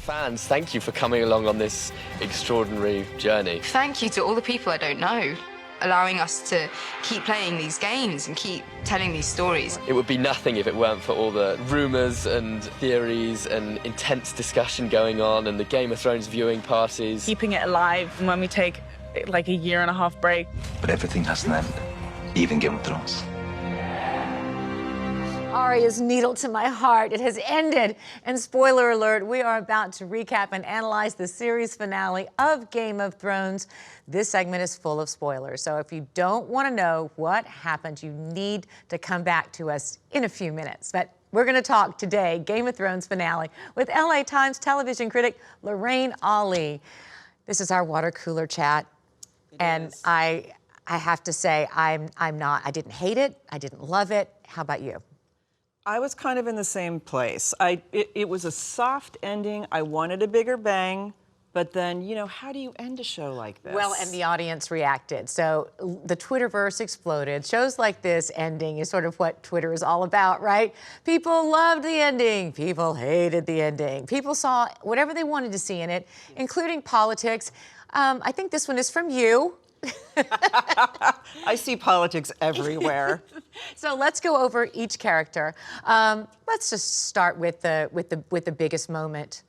fans, thank you for coming along on this extraordinary journey. Thank you to all the people I don't know, allowing us to keep playing these games and keep telling these stories. It would be nothing if it weren't for all the rumours and theories and intense discussion going on and the Game of Thrones viewing parties. Keeping it alive when we take like a 1.5-year break. But everything has an end, even Game of Thrones. Arya's needle to my heart. It has ended. And spoiler alert, we are about to recap and analyze the series finale of Game of Thrones. This segment is full of spoilers. So if you don't want to know what happened, you need to come back to us in a few minutes. But we're going to talk today, Game of Thrones finale, with LA Times television critic Lorraine Ali. This is our water cooler chat. And I have to say, I didn't hate it. I didn't love it. How about you? I was kind of in the same place. It was a soft ending. I wanted a bigger bang, but then, you know, how do you end a show like this? Well, and the audience reacted. So the Twitterverse exploded. Shows like this ending is sort of what Twitter is all about, right? People loved the ending. People hated the ending. People saw whatever they wanted to see in it, including politics. I think this one is from you. I see politics everywhere. So let's go over each character. Let's just start with the biggest moment.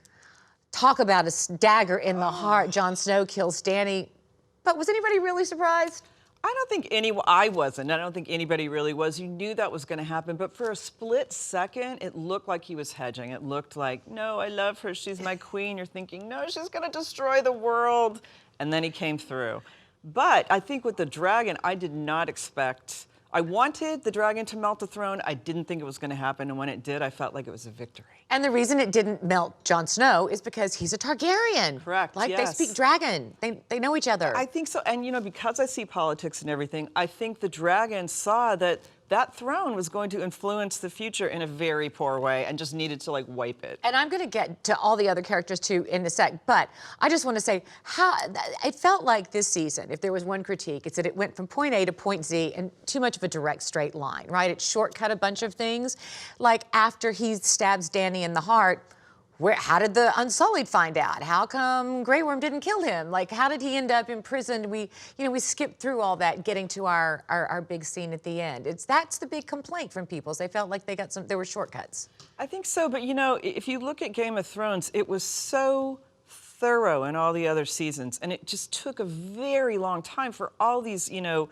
Talk about a dagger in the heart. Jon Snow kills Dany. But was anybody really surprised? I wasn't. I don't think anybody really was. You knew that was going to happen, but for a split second, it looked like he was hedging. It looked like, no, I love her. She's my queen. You're thinking, no, she's going to destroy the world. And then he came through. But I think with the dragon, I did not expect. I wanted the dragon to melt the throne. I didn't think it was going to happen. And when it did, I felt like it was a victory. And the reason it didn't melt Jon Snow is because he's a Targaryen. Correct, Like, yes. they speak dragon. They know each other. I think so. And, you know, because I see politics and everything, I think the dragon saw that that throne was going to influence the future in a very poor way and just needed to, like, wipe it. And I'm going to get to all the other characters, too, in a sec. But I just want to say how it felt like this season, if there was one critique, it's that it went from point A to point Z in too much of a direct, straight line, right? It shortcut a bunch of things. Like, after he stabs Dany in the heart, how did the Unsullied find out? How come Grey Worm didn't kill him? Like, how did he end up imprisoned? We skipped through all that, getting to our big scene at the end. That's the big complaint from people. They felt like there were shortcuts. I think so, but you know, if you look at Game of Thrones, it was so thorough in all the other seasons, and it just took a very long time for all these, you know,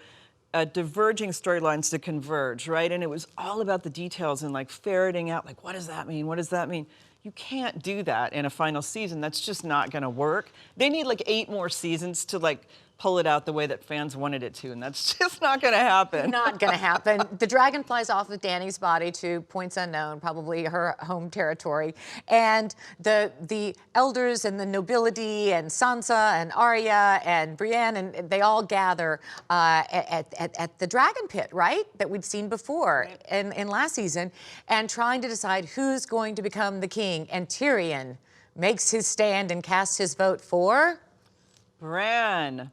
diverging storylines to converge, right? And it was all about the details and like ferreting out, like, what does that mean? What does that mean? You can't do that in a final season. That's just not going to work. They need like 8 more seasons to like pull it out the way that fans wanted it to, and that's just not going to happen. Not going to happen. The dragon flies off with Dany's body to points unknown, probably her home territory, and the elders and the nobility and Sansa and Arya and Brienne, and they all gather at the dragon pit, right, that we'd seen before in last season, and trying to decide who's going to become the king. And Tyrion makes his stand and casts his vote for Bran the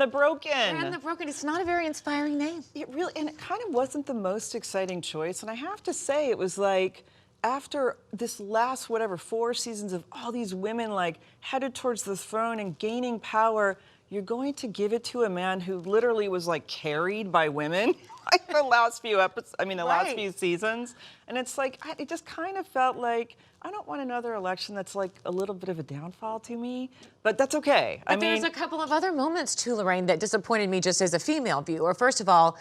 Broken. Bran the Broken. It's not a very inspiring name. It really, and it kind of wasn't the most exciting choice. And I have to say, it was like, after this last, 4 seasons of all these women like headed towards the throne and gaining power, you're going to give it to a man who literally was like carried by women like the last few episodes, last few seasons. And it's like, it just kind of felt like, I don't want another election that's like a little bit of a downfall to me, but that's okay. But there's a couple of other moments too, Lorraine, that disappointed me just as a female viewer. First of all,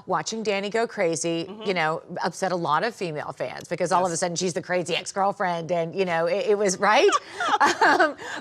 watching Dany go crazy, you know, upset a lot of female fans because all of a sudden she's the crazy ex-girlfriend, and you know, it was right.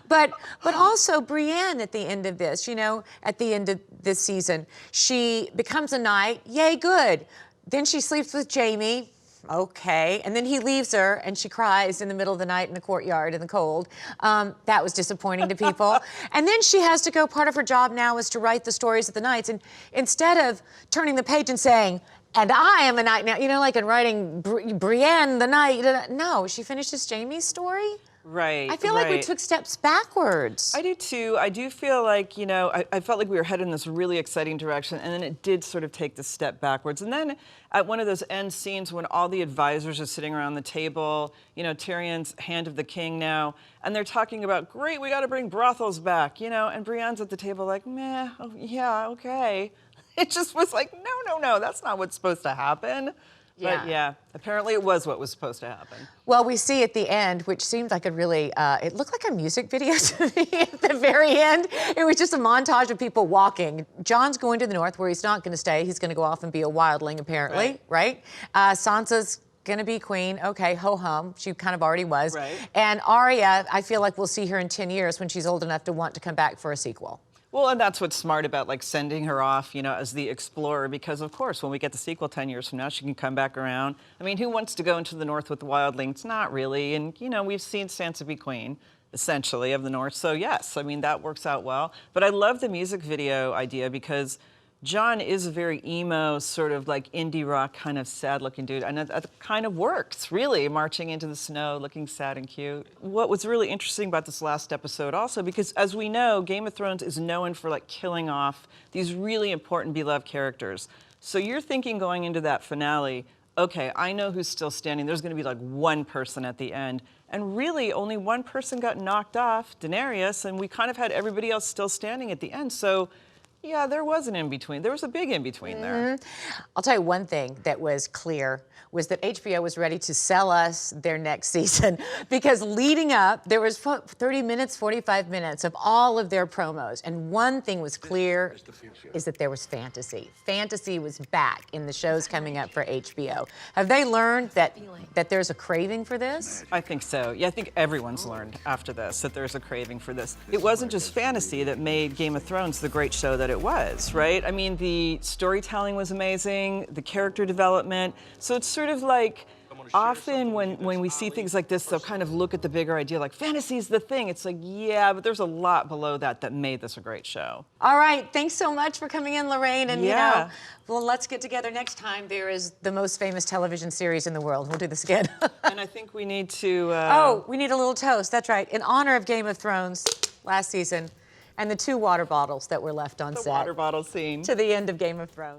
But also Brienne at the end of this, you know, at the end of this season, she becomes a knight. Yay, good. Then she sleeps with Jaime. Okay, and then he leaves her and she cries in the middle of the night in the courtyard in the cold. That was disappointing to people. And then she has to go, part of her job now is to write the stories of the knights. And instead of turning the page and saying, and I am a knight now, you know, like in writing Brienne the knight, no, she finishes Jaime's story. Right. I feel like we right. took steps backwards. I do too. I do feel like, I felt like we were headed in this really exciting direction, and then it did sort of take the step backwards. And then at one of those end scenes when all the advisors are sitting around the table, Tyrion's Hand of the King now, and they're talking about, great, we got to bring brothels back, and Brienne's at the table like, meh, oh, yeah, okay. It just was like, no, that's not what's supposed to happen. Yeah. But yeah, apparently it was what was supposed to happen. Well, we see at the end, which seemed like a really, it looked like a music video to me at the very end. It was just a montage of people walking. Jon's going to the north where he's not going to stay. He's going to go off and be a wildling, apparently, right? Sansa's going to be queen. Okay, ho-hum. She kind of already was. Right. And Arya, I feel like we'll see her in 10 years when she's old enough to want to come back for a sequel. Well, and that's what's smart about sending her off, as the explorer, because of course, when we get the sequel 10 years from now, she can come back around. I mean, who wants to go into the north with the wildlings? Not really. And, we've seen Sansa be queen, essentially, of the north. So yes, I mean, that works out well. But I love the music video idea because Jon is a very emo, sort of indie rock kind of sad-looking dude, and that kind of works, really, marching into the snow, looking sad and cute. What was really interesting about this last episode also, because as we know, Game of Thrones is known for killing off these really important, beloved characters. So you're thinking going into that finale, okay, I know who's still standing. There's going to be one person at the end. And really, only one person got knocked off, Daenerys, and we kind of had everybody else still standing at the end. So yeah, there was an in-between. There was a big in-between there. I'll tell you one thing that was clear was that HBO was ready to sell us their next season because leading up, there was 30 minutes, 45 minutes of all of their promos. And one thing was clear is that there was fantasy. Fantasy was back in the shows coming up for HBO. Have they learned that there's a craving for this? I think so. Yeah, I think everyone's learned after this that there's a craving for this. It wasn't just fantasy that made Game of Thrones the great show that it was, right? I mean, the storytelling was amazing, the character development. So it's sort of often when we see things like this, they'll kind of look at the bigger idea, fantasy's the thing. It's yeah, but there's a lot below that made this a great show. All right, thanks so much for coming in, Lorraine. And yeah. Well, let's get together next time. There is the most famous television series in the world. We'll do this again. And I think we need to... Oh, we need a little toast. That's right. In honor of Game of Thrones last season and the 2 water bottles that were left on set. The water bottle scene. To the end of Game of Thrones.